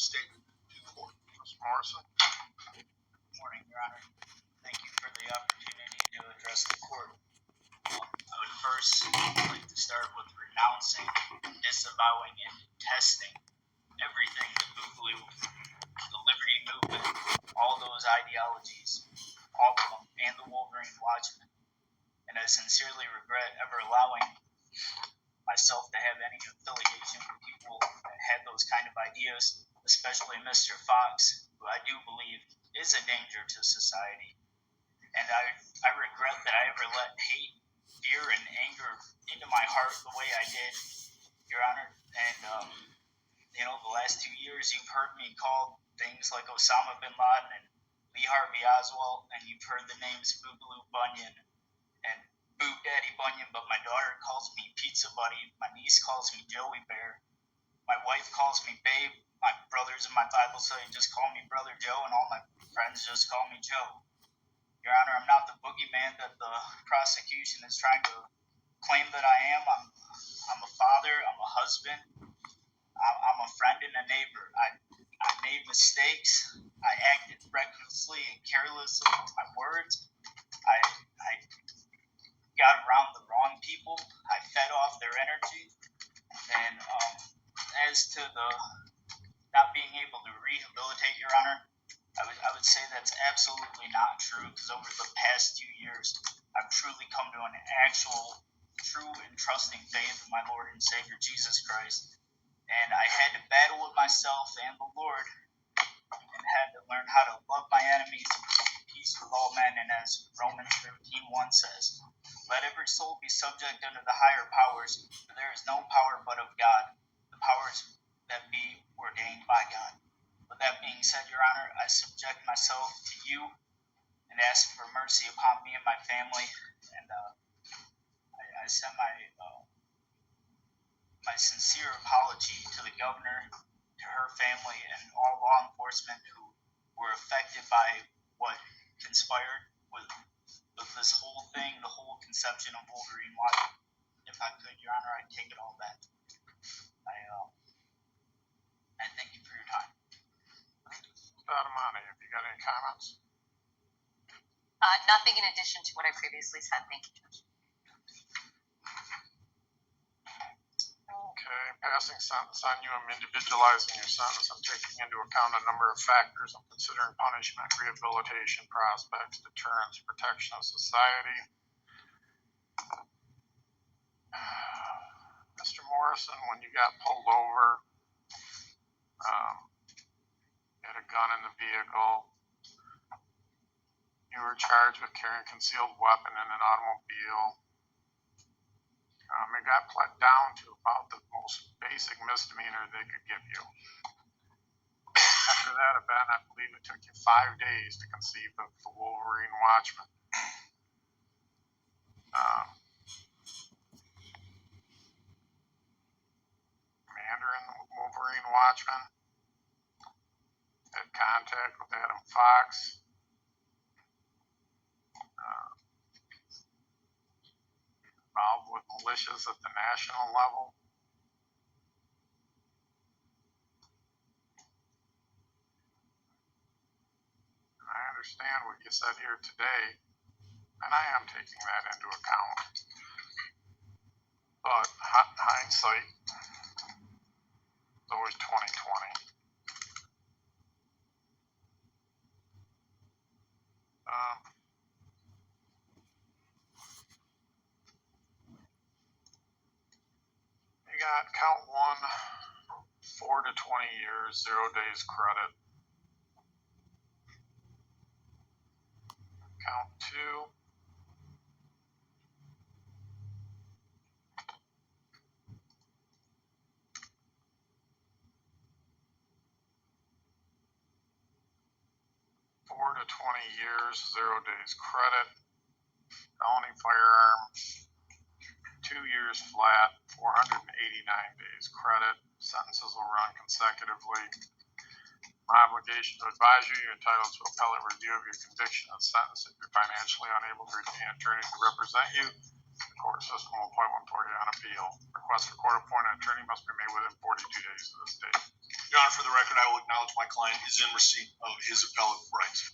statement to the court. Mr. Morrison. Good morning, Your Honor. Thank you for the opportunity to address the court. I would first like to start with renouncing, disavowing, and testing everything the Boogaloo, the Liberty Movement, all those ideologies, all of them, and the Wolverine Watchmen. And I sincerely regret ever allowing myself to have any affiliation with people that had those kind of ideas, especially Mr. Fox, who I do believe is a danger to society. And I regret that I ever let hate, fear, and anger into my heart the way I did, Your Honor. And, the last 2 years you've heard me call things like Osama bin Laden and Lee Harvey Oswald, and you've heard the names Boogaloo Bunyan and Boo Daddy Bunyan, but my daughter calls me Pizza Buddy, my niece calls me Joey Bear, my wife calls me Babe, my brothers in my Bible study just call me Brother Joe, and all my friends just call me Joe. Your Honor, I'm not the boogeyman that the prosecution is trying to claim that I am. I'm a father, I'm a husband, I'm a friend and a neighbor. I made mistakes, I acted recklessly and carelessly with my words, I got around the wrong people, I fed off their energy, and as to the not being able to rehabilitate, Your Honor, I would say that's absolutely not true, because over the past 2 years, I've truly come to an actual, true and trusting faith in my Lord and Savior, Jesus Christ, and I had to battle with myself and the Lord, and had to learn how to love my enemies, peace with all men, and as Romans 13:1 says, let every soul be subject unto the higher powers, for there is no power but of God, the powers that be ordained by God. With that being said, Your Honor, I subject myself to you and ask for mercy upon me and my family, and I send my sincere apology to the governor, to her family, and all law enforcement who were affected by what conspired with this whole thing, the whole conception of Wolverine Watch. If I could, Your Honor, I'd take it all back. I thank you for your time. Adamani, have you got any comments? Nothing in addition to what I previously said. Thank you, Judge. Okay, passing sentence on you, I'm individualizing your sentence. I'm taking into account a number of factors. I'm considering punishment, rehabilitation, prospects, deterrence, protection of society. Mr. Morrison, when you got pulled over, you had a gun in the vehicle. You were charged with carrying a concealed weapon in an automobile. It got pled down to about the most basic misdemeanor they could give you. After that event, I believe it took you 5 days to conceive of the Wolverine Watchman. Commander in the Wolverine Watchman had contact with Adam Fox. Involved with militias at the national level. And I understand what you said here today, and I am taking that into account. But hindsight is always 20/20. You got count 1, 4 to 20 years, 0 days credit. Count 2, to 20 years, 0 days credit. Felony firearm, 2 years flat, 489 days credit. Sentences will run consecutively. My obligation to advise you, you're entitled to appellate review of your conviction and sentence. If you're financially unable to retain an attorney to represent you, the court system will appoint one for you on appeal. Request for court-appointed attorney must be made within 42 days of this date. Your Honor, for the record, I will acknowledge my client is in receipt of his appellate rights.